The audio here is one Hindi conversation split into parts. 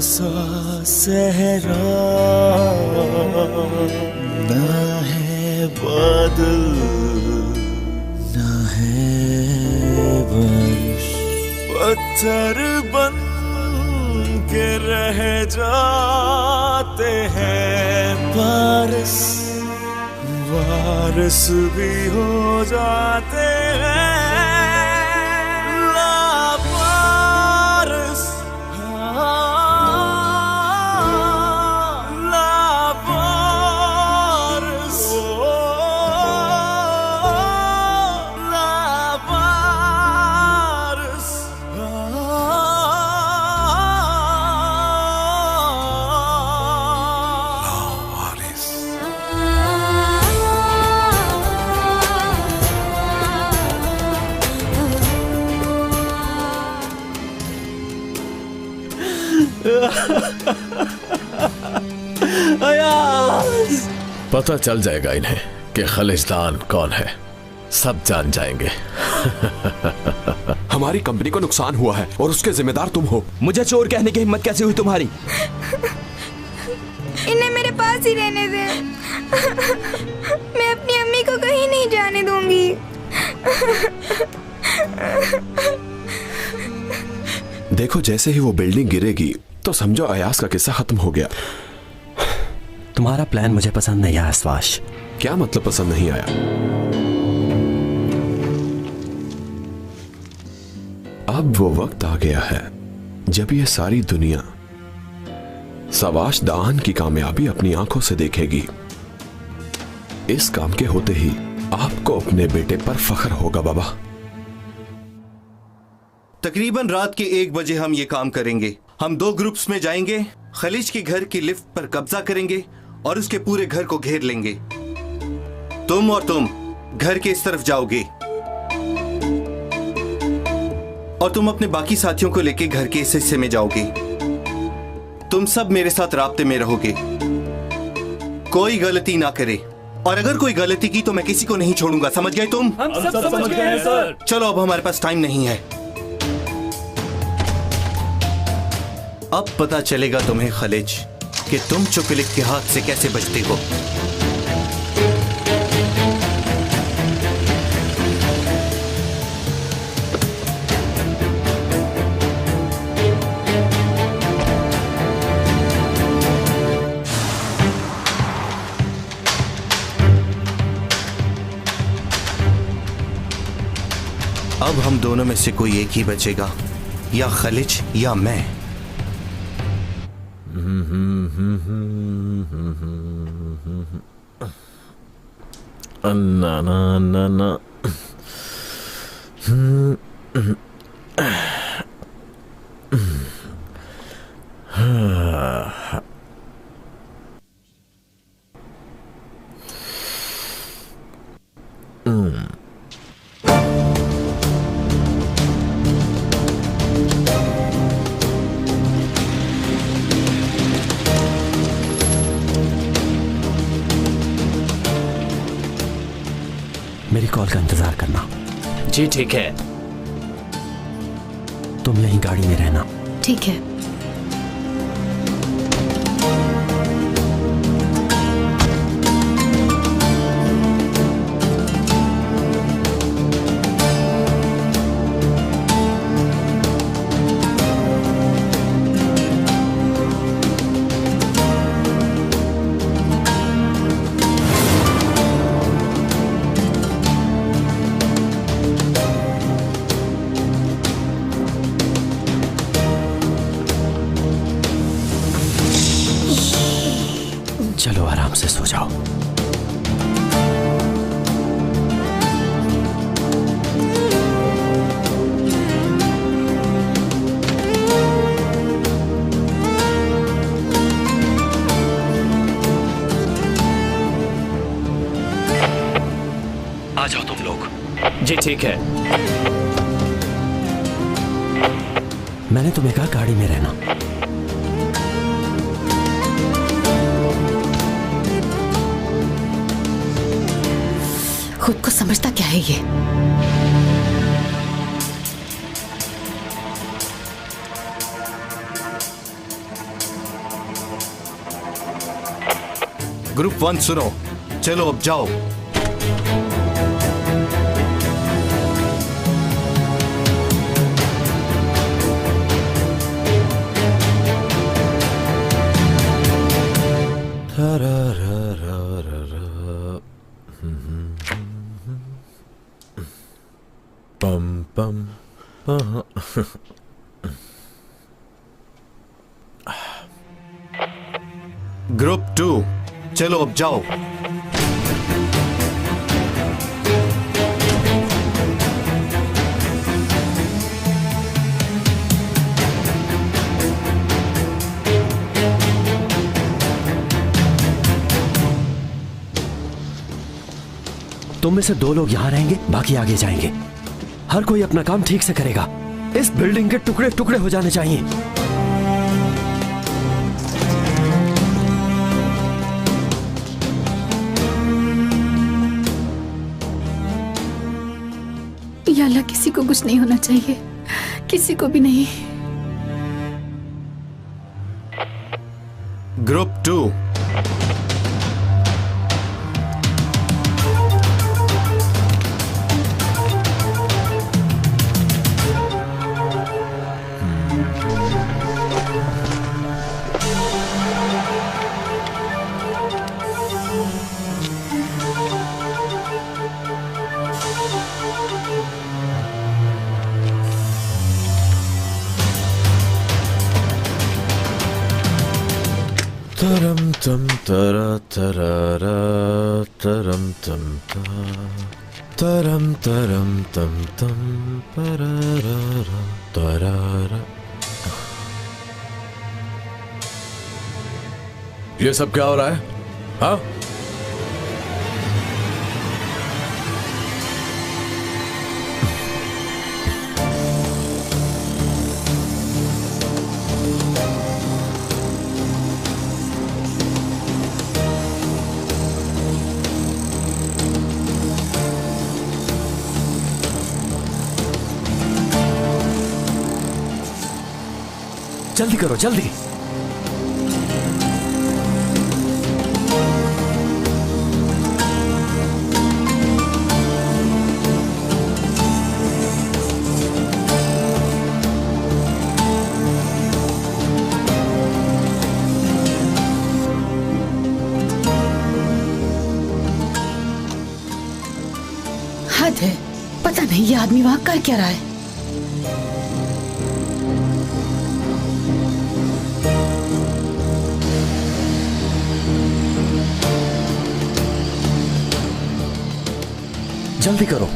सा सहरा ना है बादल ना है बारिश, पत्थर बन के रह जाते हैं बारिश, वारिस भी हो जाते हैं लावारिस, लावारिस, लावारिस। पता चल जाएगा इन्हें कि खलिजदान कौन है, सब जान जाएंगे। हमारी कंपनी को नुकसान हुआ है और उसके जिम्मेदार तुम हो। मुझे चोर कहने की हिम्मत कैसे हुई तुम्हारी? इन्हें मेरे पास ही रहने दे, मैं अपनी अम्मी को कहीं नहीं जाने दूंगी। देखो जैसे ही वो बिल्डिंग गिरेगी तो समझो अयास का किस्सा खत्म हो गया। तुम्हारा प्लान मुझे पसंद नहीं आया स्वाश। क्या मतलब पसंद नहीं आया? अब वो वक्त आ गया है जब ये सारी दुनिया सवाश दाहन की कामयाबी अपनी आंखों से देखेगी। इस काम के होते ही आपको अपने बेटे पर फख्र होगा बाबा। तकरीबन रात के 1 बजे हम ये काम करेंगे। हम 2 ग्रुप्स में जाएंगे, खलीज के घर की लिफ्ट पर कब्जा करेंगे और उसके पूरे घर को घेर लेंगे। तुम और तुम घर के इस तरफ जाओगे और तुम अपने बाकी साथियों को लेकर घर के इस हिस्से में जाओगे। तुम सब मेरे साथ राब्ते में रहोगे, कोई गलती ना करे, और अगर कोई गलती की तो मैं किसी को नहीं छोड़ूंगा। समझ गए तुम? हम सब समझ गए हैं सर। चलो अब हमारे पास टाइम नहीं है। अब पता चलेगा तुम्हें खलीज कि तुम चुकलिक के हाथ से कैसे बचते हो। अब हम दोनों में से कोई एक ही बचेगा, या खलीज या मैं। ना ना ना ना। मेरी कॉल का इंतजार करना। जी ठीक है। तुम यहीं गाड़ी में रहना। ठीक है। चलो आराम से सो जाओ। आ जाओ तुम लोग। जी ठीक है। मैंने तुम्हें कहा गाड़ी में रहना। खुद को समझता क्या है ये? ग्रुप 1 सुनो, चलो अब जाओ। पम पम ग्रुप 2 चलो अब जाओ। तुम में से 2 लोग यहां रहेंगे, बाकी आगे जाएंगे। हर कोई अपना काम ठीक से करेगा। इस बिल्डिंग के टुकड़े टुकड़े हो जाने चाहिए। या अल्लाह, किसी को कुछ नहीं होना चाहिए, किसी को भी नहीं। ग्रुप 2 तरम तम तरा तरारा तरम तम ता तरम तरम तम तम परारा तरारा। ये सब क्या हो रहा है? हाँ, जल्दी करो, जल्दी। हद है, पता नहीं ये आदमी वहां कर क्या रहा है। जल्दी करो,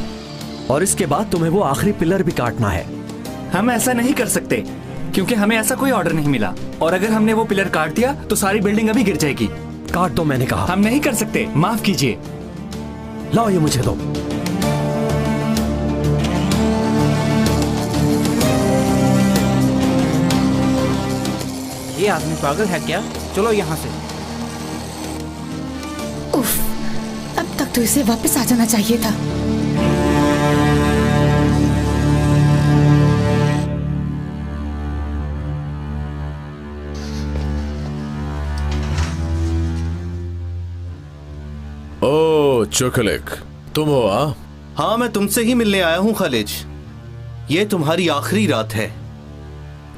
और इसके बाद तुम्हें वो आखिरी पिलर भी काटना है। हम ऐसा नहीं कर सकते क्योंकि हमें ऐसा कोई ऑर्डर नहीं मिला, और अगर हमने वो पिलर काट दिया तो सारी बिल्डिंग अभी गिर जाएगी। काट दो, मैंने कहा। हम नहीं कर सकते, माफ कीजिए। लाओ, ये मुझे दो। ये आदमी पागल है क्या? चलो यहाँ से। उफ, अब तक तो इसे वापस आ जाना चाहिए था। ओ चॉकलेट, तुम हो? हाँ, मैं तुमसे ही मिलने आया हूँ खालिज। ये तुम्हारी आखिरी रात है।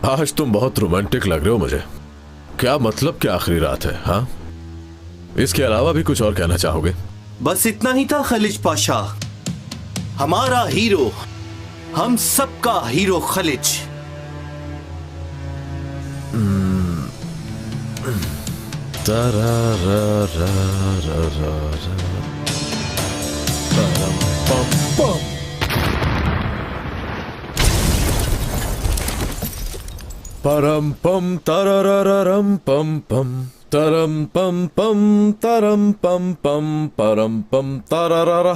आज तुम बहुत रोमांटिक लग रहे हो मुझे। क्या मतलब कि आखिरी रात है? हाँ, इसके अलावा भी कुछ और कहना चाहोगे? बस इतना ही था खलिज पाशा, हमारा हीरो, हम सबका हीरो खलिज। परम पम तररररम पम पम तरम पम पम तरम पम पम परम पम तरररा।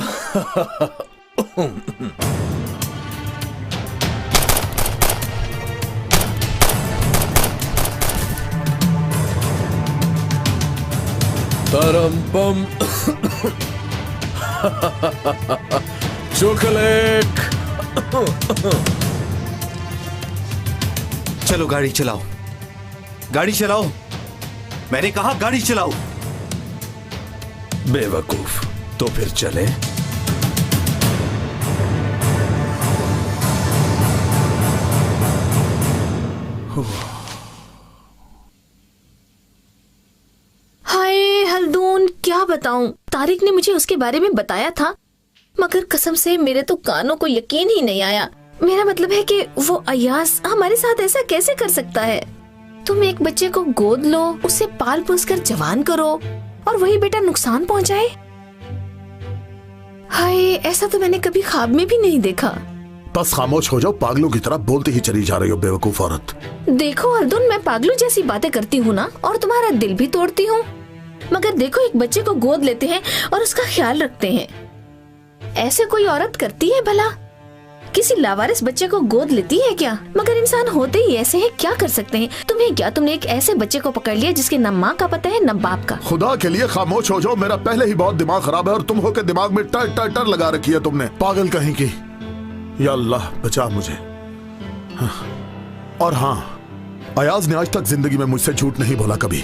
तरम पम चॉकलेट। चलो गाड़ी चलाओ, गाड़ी चलाओ, मैंने कहा गाड़ी चलाओ। बेवकूफ, तो फिर चले। हाय हल्दून, क्या बताऊं। तारिक ने मुझे उसके बारे में बताया था, मगर कसम से मेरे तो कानों को यकीन ही नहीं आया। मेरा मतलब है कि वो अयाज हमारे साथ ऐसा कैसे कर सकता है। तुम एक बच्चे को गोद लो, उसे पाल पोस कर जवान करो, और वही बेटा नुकसान पहुंचाए। हाय, ऐसा तो मैंने कभी ख्वाब में भी नहीं देखा। बस खामोश हो जाओ, पागलों की तरह बोलती ही चली जा रही हो बेवकूफ औरत। देखो हल्दून, मैं पागलों जैसी बातें करती हूँ ना, और तुम्हारा दिल भी तोड़ती हूँ। मगर देखो, एक बच्चे को गोद लेते हैं और उसका ख्याल रखते हैं। ऐसे कोई औरत करती है भला? किसी लावारिस बच्चे को गोद लेती है क्या? मगर इंसान होते ही ऐसे हैं, क्या कर सकते हैं। तुम्हें क्या, तुमने एक ऐसे बच्चे को पकड़ लिया जिसके न माँ का पता है न बाप का। खुदा के लिए खामोश हो जाओ, मेरा पहले ही बहुत दिमाग खराब है और तुम हो के दिमाग में टर टर टर लगा रखी है तुमने, पागल कहीं की। या अल्लाह बचा मुझे। और हाँ, अयाज ने आज तक जिंदगी में मुझसे झूठ नहीं बोला कभी।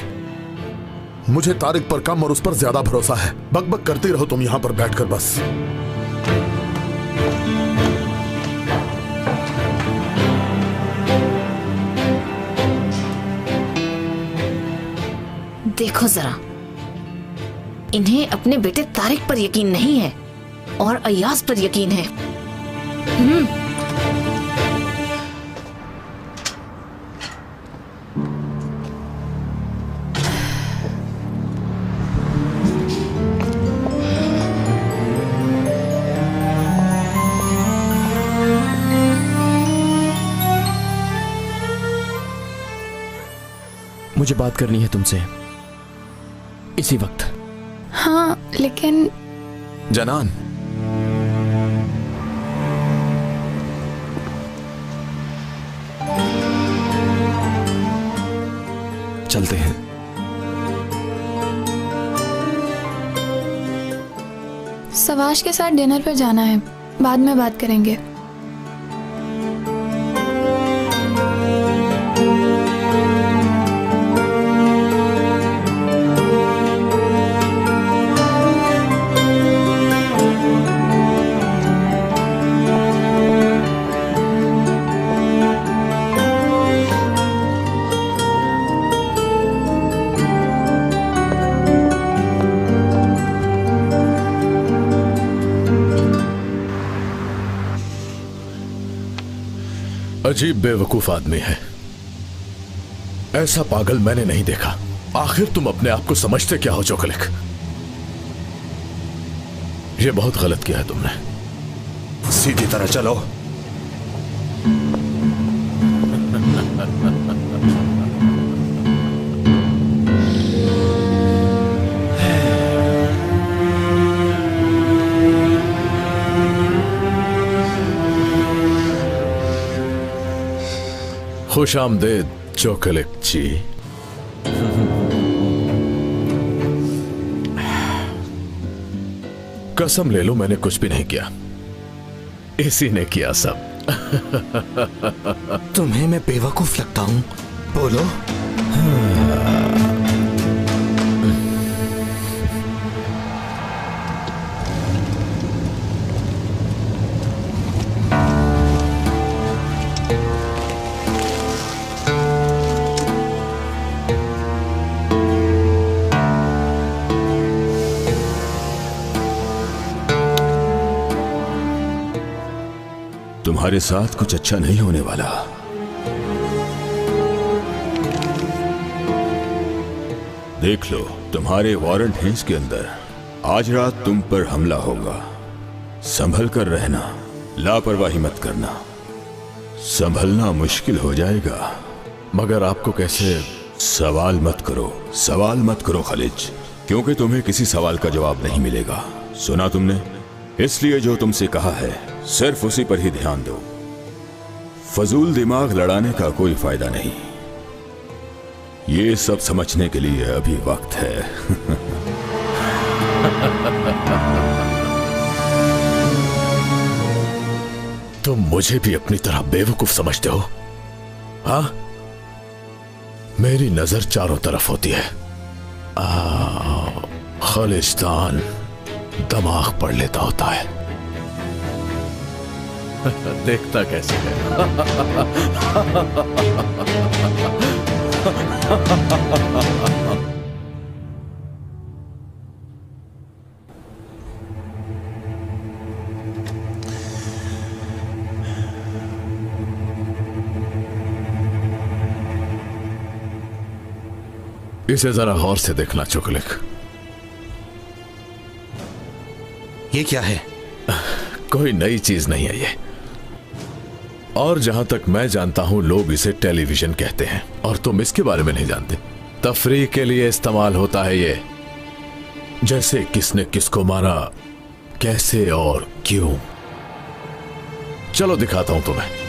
मुझे तारिक पर कम और उस पर ज्यादा भरोसा है। बकबक करती रहो तुम यहाँ पर बैठकर बस। देखो जरा, इन्हें अपने बेटे तारिक पर यकीन नहीं है और अयाज पर यकीन है। मुझे बात करनी है तुमसे इसी वक्त। हाँ, लेकिन जनान, चलते हैं। सवाश के साथ डिनर पर जाना है, बाद में बात करेंगे। अजीब बेवकूफ आदमी है, ऐसा पागल मैंने नहीं देखा। आखिर तुम अपने आप को समझते क्या हो चौकलिक? ये बहुत गलत किया है तुमने। सीधी तरह चलो। खुश आमदेद चौकलिक जी। कसम ले लो, मैंने कुछ भी नहीं किया, इसी ने किया सब। तुम्हें मैं बेवकूफ लगता हूं? बोलो। तुम्हारे साथ कुछ अच्छा नहीं होने वाला। देख लो, तुम्हारे वारंट हैं इसके अंदर। आज रात तुम पर हमला होगा। संभल कर रहना, लापरवाही मत करना। संभलना मुश्किल हो जाएगा। मगर आपको कैसे? सवाल मत करो खालिद, क्योंकि तुम्हें किसी सवाल का जवाब नहीं मिलेगा। सुना तुमने? इसलिए जो तुमसे कहा है सिर्फ उसी पर ही ध्यान दो। फजूल दिमाग लड़ाने का कोई फायदा नहीं। ये सब समझने के लिए अभी वक्त है। तुम मुझे भी अपनी तरह बेवकूफ समझते हो? हाँ, मेरी नजर चारों तरफ होती है। खालिस्तान दिमाग पढ़ लेता होता है। देखता कैसे है। इसे जरा गौर से देखना चुकलिक। ये क्या है? कोई नई चीज नहीं है ये, और जहां तक मैं जानता हूं लोग इसे टेलीविजन कहते हैं, और तुम इसके बारे में नहीं जानते। तफरीह के लिए इस्तेमाल होता है ये, जैसे किसने किसको मारा, कैसे और क्यों। चलो दिखाता हूं तुम्हें।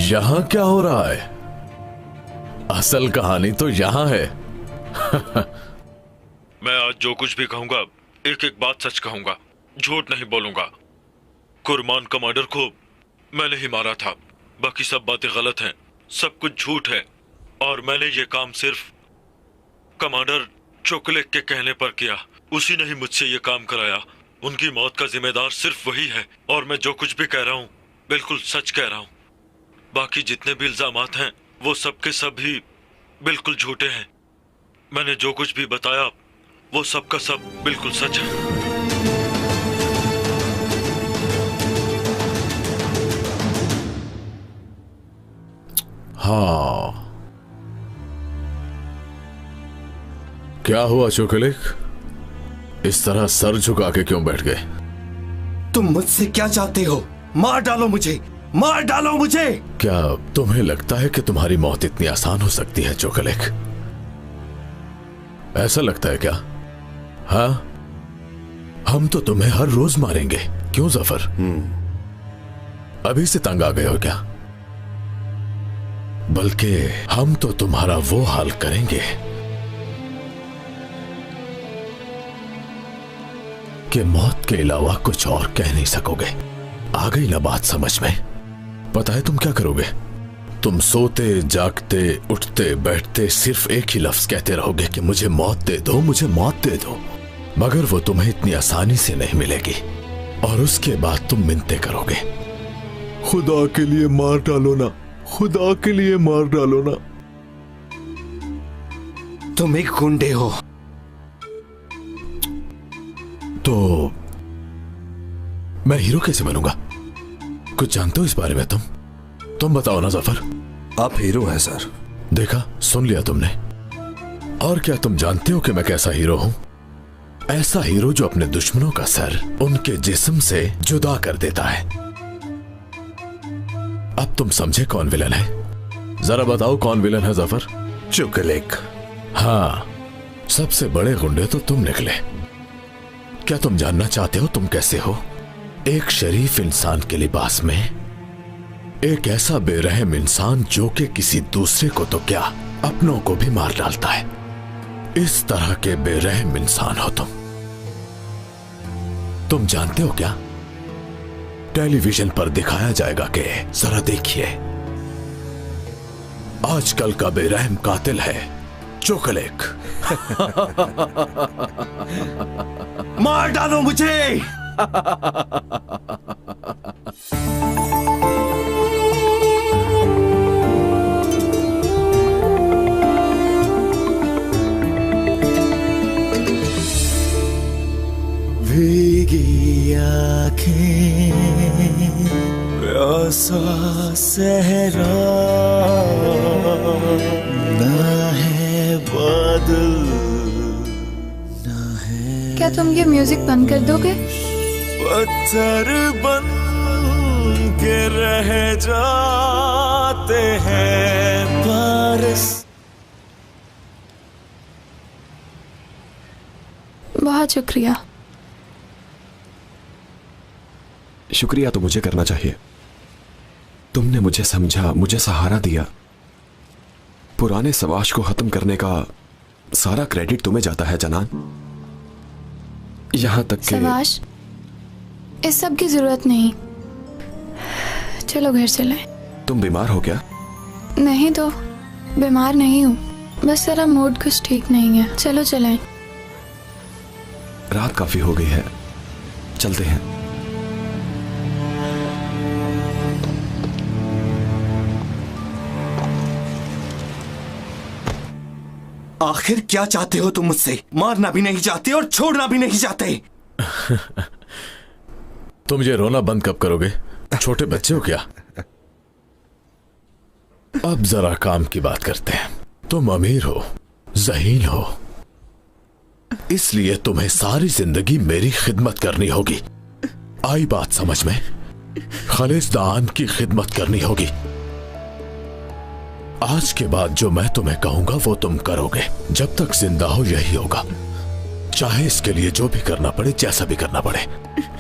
यहां क्या हो रहा है? असल कहानी तो यहां है। मैं आज जो कुछ भी कहूंगा, एक एक बात सच कहूंगा, झूठ नहीं बोलूंगा। कुरमान कमांडर को मैंने ही मारा था, बाकी सब बातें गलत हैं, सब कुछ झूठ है, और मैंने ये काम सिर्फ कमांडर चोकलेक के कहने पर किया। उसी ने ही मुझसे ये काम कराया। उनकी मौत का जिम्मेदार सिर्फ वही है, और मैं जो कुछ भी कह रहा हूँ बिल्कुल सच कह रहा हूँ। बाकी जितने भी इल्जामात हैं वो सब के सब ही बिल्कुल झूठे हैं। मैंने जो कुछ भी बताया वो सब का सब बिल्कुल सच है। हाँ, क्या हुआ चोकलिक? इस तरह सर झुका के क्यों बैठ गए? तुम मुझसे क्या चाहते हो? मार डालो मुझे, मार डालो मुझे। क्या तुम्हें लगता है कि तुम्हारी मौत इतनी आसान हो सकती है चोकलिक? ऐसा लगता है क्या? हाँ, हम तो तुम्हें हर रोज मारेंगे। क्यों जफर? अभी से तंग आ गए हो क्या? बल्कि हम तो तुम्हारा वो हाल करेंगे कि मौत के अलावा कुछ और कह नहीं सकोगे। आ गई ना बात समझ में? पता है तुम क्या करोगे? तुम सोते जागते उठते बैठते सिर्फ एक ही लफ्ज कहते रहोगे कि मुझे मौत दे दो, मुझे मौत दे दो। मगर वो तुम्हें इतनी आसानी से नहीं मिलेगी, और उसके बाद तुम मिन्नतें करोगे, खुदा के लिए मार डालो ना, खुदा के लिए मार डालो ना। तुम एक गुंडे हो। तो मैं हीरो कैसे बनूंगा? कुछ जानते हो इस बारे में तुम बताओ ना जफर। आप हीरो हैं सर। देखा, सुन लिया तुमने। और क्या तुम जानते हो कि मैं कैसा हीरो हूं? ऐसा हीरो जो अपने दुश्मनों का सर उनके जिस्म से जुदा कर देता है। अब तुम समझे कौन विलन है? जरा बताओ कौन विलन है जफर? चोकलेक। हाँ, सबसे बड़े गुंडे तो तुम निकले। क्या तुम जानना चाहते हो तुम कैसे हो? एक शरीफ इंसान के लिबास में एक ऐसा बेरहम इंसान जो कि किसी दूसरे को तो क्या अपनों को भी मार डालता है। इस तरह के बेरहम इंसान हो तुम जानते हो क्या? टेलीविजन पर दिखाया जाएगा कि जरा देखिए, आजकल का बेरहम कातिल है चोकलेक। मार डालो मुझे। भीगी आंखें, प्यासा सहरा, ना है बादल, ना है। क्या तुम ये म्यूजिक बंद कर दोगे? पत्थर बन के रह जाते हैं बारिश। बहुत शुक्रिया। शुक्रिया तो मुझे करना चाहिए। तुमने मुझे समझा, मुझे सहारा दिया। पुराने सवाश को खत्म करने का सारा क्रेडिट तुम्हें जाता है जनान। यहां तक कि सवाश, इस सब की जरूरत नहीं। चलो घर चलें। तुम बीमार हो क्या? नहीं तो बीमार नहीं हूँ, बस जरा मूड कुछ ठीक नहीं है। चलो चलें। रात काफी हो गई है, चलते हैं। आखिर क्या चाहते हो तुम मुझसे? मारना भी नहीं चाहते और छोड़ना भी नहीं चाहते। तुम ये रोना बंद कब करोगे? छोटे बच्चे हो क्या? अब जरा काम की बात करते हैं। तुम अमीर हो, ज़हीन हो, इसलिए तुम्हें सारी जिंदगी मेरी खिदमत करनी होगी। आई बात समझ में? खालिस्तान की खिदमत करनी होगी। आज के बाद जो मैं तुम्हें कहूंगा वो तुम करोगे। जब तक जिंदा हो यही होगा, चाहे इसके लिए जो भी करना पड़े, जैसा भी करना पड़े।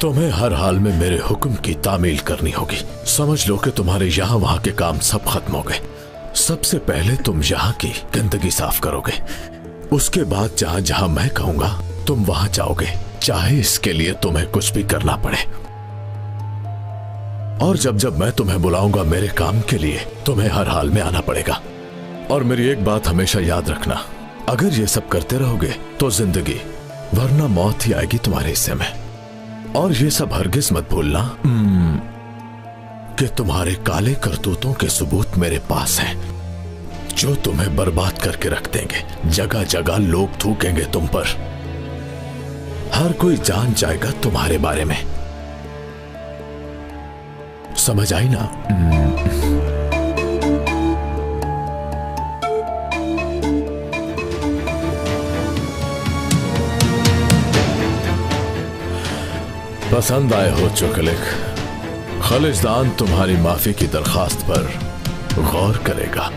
तुम्हें हर हाल में मेरे हुक्म की तामील करनी होगी। समझ लो कि तुम्हारे यहाँ वहां के काम सब खत्म हो गए। सबसे पहले तुम यहाँ की गंदगी साफ करोगे, उसके बाद जहां जहां मैं कहूंगा तुम वहां जाओगे, चाहे इसके लिए तुम्हें कुछ भी करना पड़े। और जब जब मैं तुम्हें बुलाऊंगा मेरे काम के लिए, तुम्हें हर हाल में आना पड़ेगा। और मेरी एक बात हमेशा याद रखना, अगर ये सब करते रहोगे तो जिंदगी वरना मौत ही आएगी तुम्हारे हिस्से में। और ये सब हरगिज मत भूलना कि तुम्हारे काले करतूतों के सबूत मेरे पास हैं, जो तुम्हें बर्बाद करके रख देंगे। जगह जगह लोग थूकेंगे तुम पर, हर कोई जान जाएगा तुम्हारे बारे में। समझ आई ना? पसंद आए हो चुकलिक? खालिस्तान तुम्हारी माफी की दरखास्त पर गौर करेगा।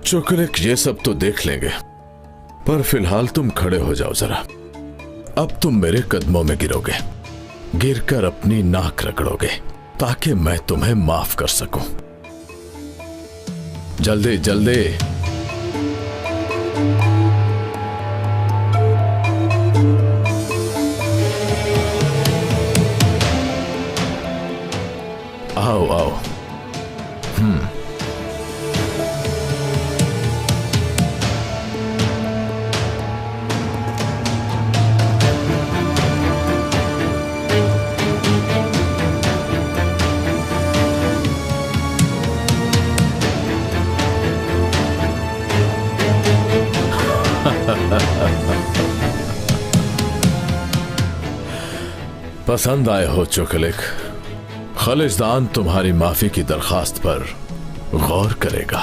चुकलिक ये सब तो देख लेंगे, पर फिलहाल तुम खड़े हो जाओ जरा। अब तुम मेरे कदमों में गिरोगे, गिरकर अपनी नाक रगड़ोगे ताकि मैं तुम्हें माफ कर सकूं। जल्दी जल्दी। आओ आओ। पसंद आए हो चुकलिक? खालिस्तान तुम्हारी माफी की दरखास्त पर गौर करेगा।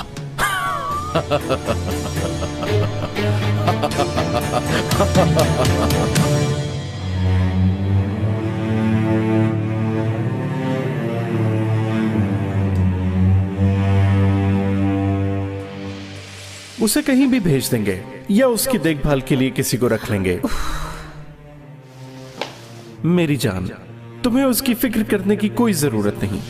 उसे कहीं भी भेज देंगे या उसकी देखभाल के लिए किसी को रख लेंगे। मेरी जान, तुम्हें उसकी फिक्र करने की कोई जरूरत नहीं।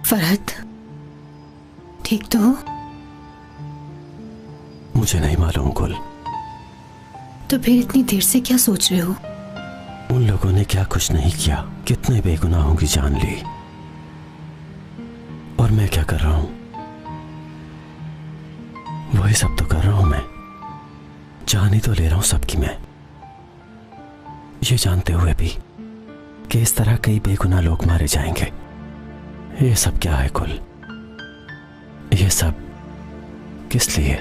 फरहत, ठीक तो हो? मुझे नहीं मालूम कुल। तो फिर इतनी देर से क्या सोच रहे हो? उन लोगों ने क्या कुछ नहीं किया, कितने बेगुनाहों की जान ली, और मैं क्या कर रहा हूं? वही सब तो कर रहा हूं मैं। जान ही तो ले रहा हूं सबकी मैं, ये जानते हुए भी कि इस तरह कई बेगुनाह लोग मारे जाएंगे। ये सब क्या है कुल? ये सब किस लिए?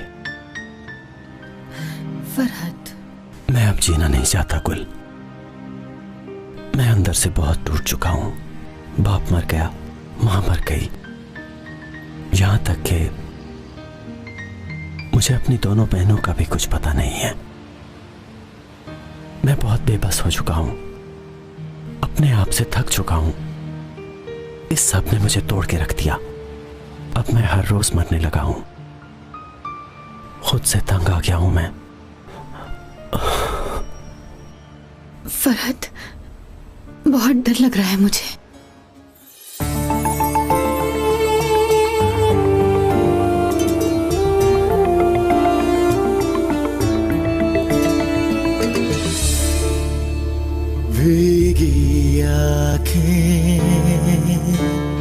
फरहत, मैं अब जीना नहीं चाहता कुल। मैं अंदर से बहुत टूट चुका हूं। बाप मर गया, मां मर गई, यहां तक कि मुझे अपनी दोनों बहनों का भी कुछ पता नहीं है। मैं बहुत बेबस हो चुका हूं, अपने आप से थक चुका हूं। इस सब ने मुझे तोड़ के रख दिया। अब मैं हर रोज मरने लगा हूं, खुद से तंग आ गया हूं मैं। फरहत, बहुत डर लग रहा है मुझे। भीगी आँखें,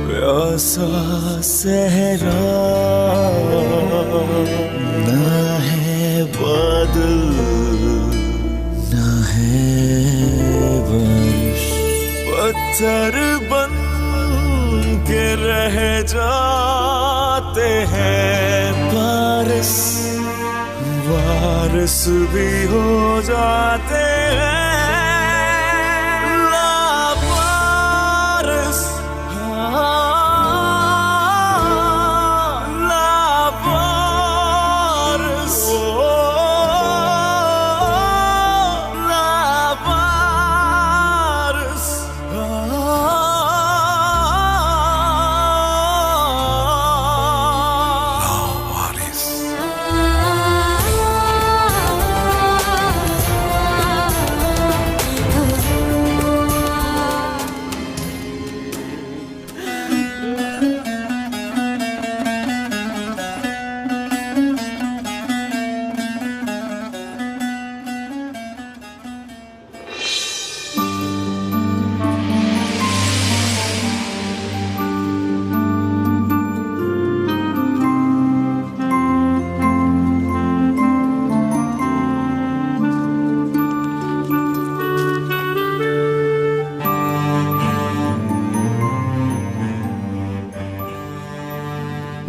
प्यासा सहरा, ना है बादल ना है बारिश, पत्थर बन के रह जाते हैं बारिश, बारिश भी हो जाते हैं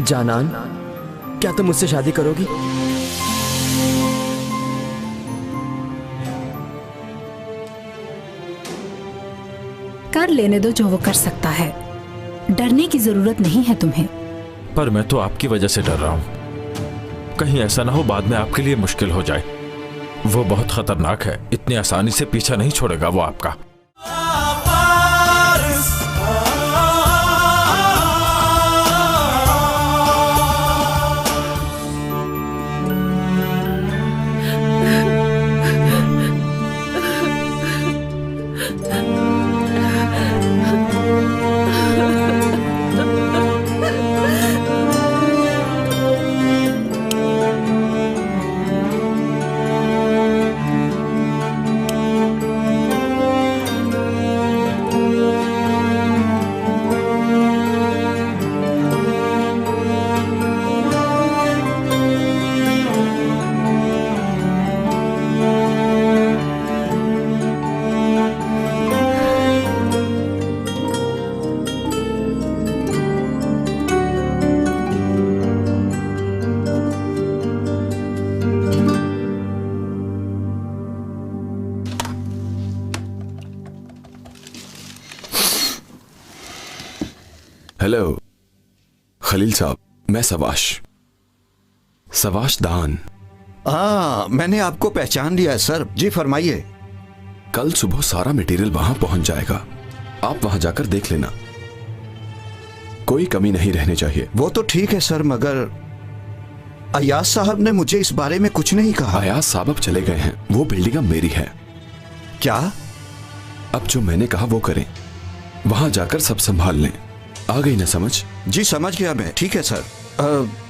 जानान, क्या तुम मुझसे शादी करोगी? कर लेने दो जो वो कर सकता है, डरने की जरूरत नहीं है तुम्हें। पर मैं तो आपकी वजह से डर रहा हूं, कहीं ऐसा ना हो बाद में आपके लिए मुश्किल हो जाए। वो बहुत खतरनाक है, इतनी आसानी से पीछा नहीं छोड़ेगा वो आपका। हेलो खलील साहब, मैं सवाश दान। मैंने आपको पहचान लिया है सर। जी फरमाइए। कल सुबह सारा मटेरियल वहां पहुंच जाएगा, आप वहां जाकर देख लेना, कोई कमी नहीं रहनी चाहिए। वो तो ठीक है सर, मगर अयाज साहब ने मुझे इस बारे में कुछ नहीं कहा। अयाज साहब अब चले गए हैं, वो बिल्डिंग अब मेरी है। क्या? अब जो मैंने कहा वो करें, वहां जाकर सब संभाल लें। आ गई ना समझ? जी समझ गया मैं। ठीक है सर,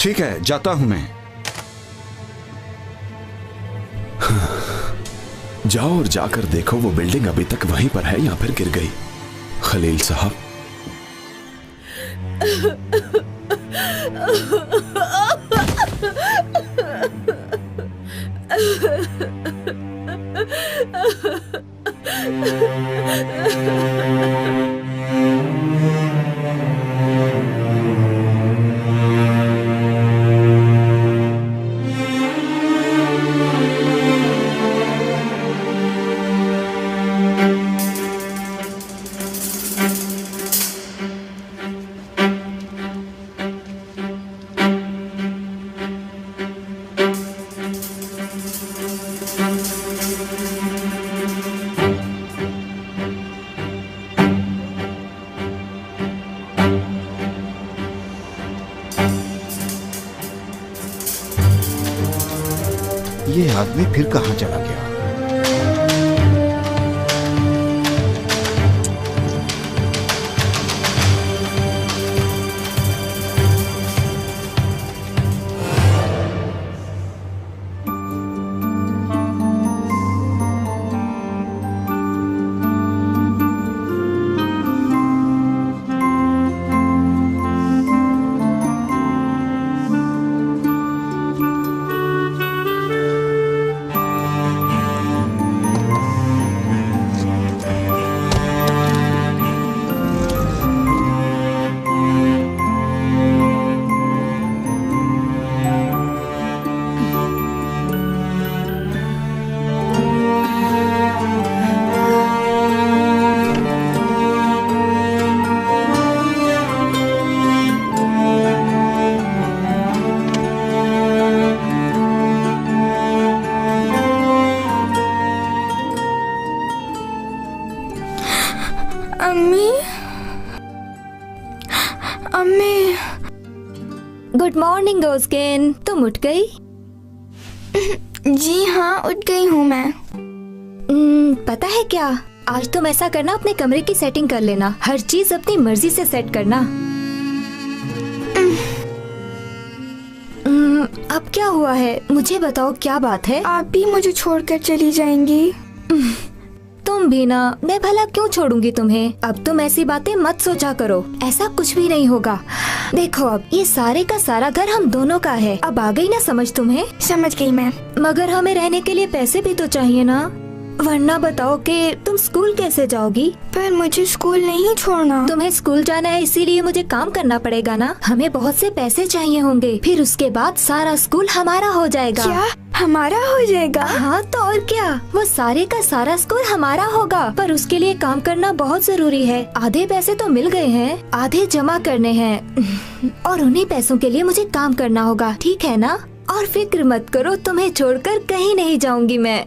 ठीक है, जाता हूं मैं। जाओ और जाकर देखो वो बिल्डिंग अभी तक वहीं पर है या फिर गिर गई। खलील साहब, ये आदमी फिर कहाँ चला गया? गुड मॉर्निंग रोज़किन, तुम उठ गई? जी हाँ, उठ गई हूँ मैं। पता है क्या, आज तुम ऐसा करना, अपने कमरे की सेटिंग कर लेना, हर चीज अपनी मर्जी से सेट करना। अब क्या हुआ है, मुझे बताओ क्या बात है? आप भी मुझे छोड़कर चली जाएंगी? तुम भी ना, मैं भला क्यों छोड़ूंगी तुम्हें? अब तुम ऐसी बातें मत सोचा करो, ऐसा कुछ भी नहीं होगा। देखो अब ये सारे का सारा घर हम दोनों का है, अब आ गई ना समझ तुम्हें? समझ गई मैं। मगर हमें रहने के लिए पैसे भी तो चाहिए ना, वरना बताओ कि तुम स्कूल कैसे जाओगी? पर मुझे स्कूल नहीं छोड़ना। तुम्हें स्कूल जाना है, इसीलिए मुझे काम करना पड़ेगा ना। हमें बहुत से पैसे चाहिए होंगे, फिर उसके बाद सारा स्कूल हमारा हो जाएगा। क्या हमारा हो जाएगा? हाँ तो और क्या, वो सारे का सारा स्कूल हमारा होगा, पर उसके लिए काम करना बहुत जरूरी है। आधे पैसे तो मिल गए हैं, आधे जमा करने हैं और उन्हीं पैसों के लिए मुझे काम करना होगा, ठीक है ना? और फिक्र मत करो, तुम्हें छोड़कर कहीं नहीं जाऊंगी मैं।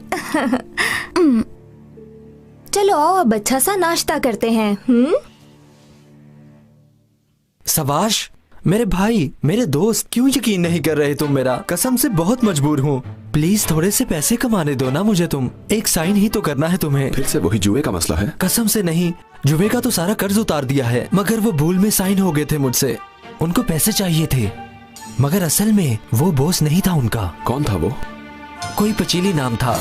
चलो आओ अब अच्छा सा नाश्ता करते हैं। सवाश, मेरे भाई, मेरे दोस्त, क्यों यकीन नहीं कर रहे तुम मेरा? कसम से बहुत मजबूर हूँ, प्लीज थोड़े से पैसे कमाने दो ना मुझे। तुम एक साइन ही तो करना है तुम्हें। फिर से वही जुए का मसला है? कसम से नहीं, जुए का तो सारा कर्ज उतार दिया है, मगर वो भूल में साइन हो गए थे मुझसे। उनको पैसे चाहिए थे, मगर असल में वो बॉस नहीं था उनका। कौन था वो? कोई पचीली नाम था।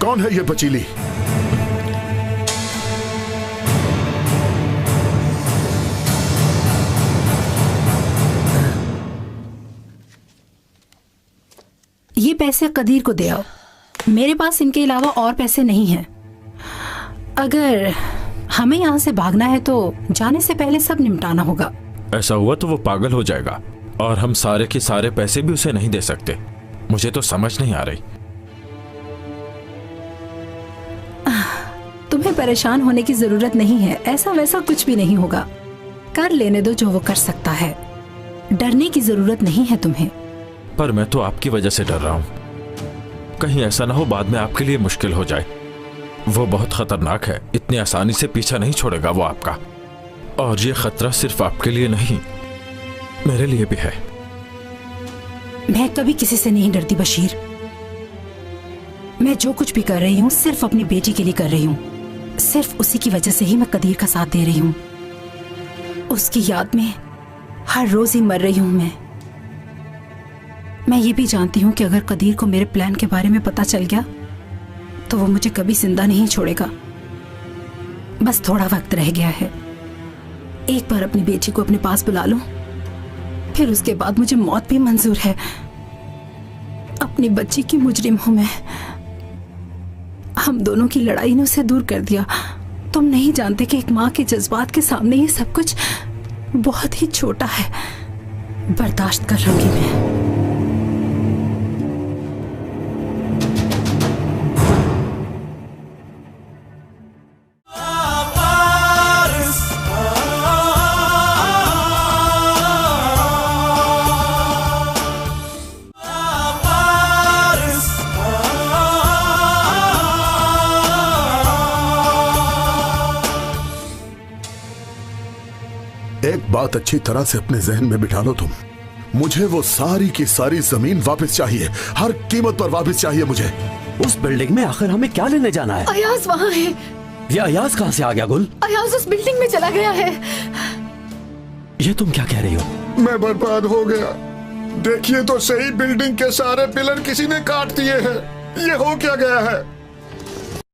कौन है ये पचीली? ये पैसे कदीर को दे आओ, मेरे पास इनके अलावा और पैसे नहीं हैं। अगर हमें यहाँ से भागना है तो जाने से पहले सब निपटाना होगा। ऐसा हुआ तो वो पागल हो जाएगा और हम सारे के सारे पैसे भी उसे नहीं दे सकते। मुझे तो समझ नहीं आ रही। तुम्हें परेशान होने की जरूरत नहीं है, ऐसा वैसा कुछ भी नहीं होगा। कर लेने दो जो वो कर सकता है, डरने की जरूरत नहीं है तुम्हें। पर मैं तो आपकी वजह से डर रहा हूँ, कहीं ऐसा ना हो बाद में आपके लिए मुश्किल हो जाए। वो बहुत खतरनाक है, इतनी आसानी से पीछा नहीं छोड़ेगा वो आपका। और ये खतरा सिर्फ आपके लिए नहीं, मेरे लिए भी है। मैं कभी किसी से नहीं डरती बशीर। मैं जो कुछ भी कर रही हूँ सिर्फ अपनी बेटी के लिए कर रही हूँ। सिर्फ उसी की वजह से ही मैं कदीर का साथ दे रही हूँ। उसकी याद में हर रोज ही मर रही हूँ मैं। मैं ये भी जानती हूँ कि अगर कदीर को मेरे प्लान के बारे में पता चल गया तो वो मुझे कभी जिंदा नहीं छोड़ेगा। बस थोड़ा वक्त रह गया है। एक बार अपनी बेटी को अपने पास बुला लूं, फिर उसके बाद मुझे मौत भी मंजूर है। अपनी बच्ची की मुजरिम हूं मैं। हम दोनों की लड़ाई ने उसे दूर कर दिया। तुम नहीं जानते कि एक माँ के जज्बात के सामने ये सब कुछ बहुत ही छोटा है। बर्दाश्त कर लूंगी मैं। एक बात अच्छी तरह से अपने जहन में बिठा लो तुम। मुझे वो सारी की सारी जमीन वापस चाहिए, हर कीमत पर वापस चाहिए मुझे। उस बिल्डिंग में आखिर हमें क्या लेने जाना है? अयाज वहाँ है। ये अयाज कहाँ से आ गया गुल? अयाज उस बिल्डिंग में चला गया है। ये तुम क्या कह रही हो? मैं बर्बाद हो गया। देखिए तो सही, बिल्डिंग के सारे पिलर किसी ने काट दिए हैं। ये हो क्या गया है?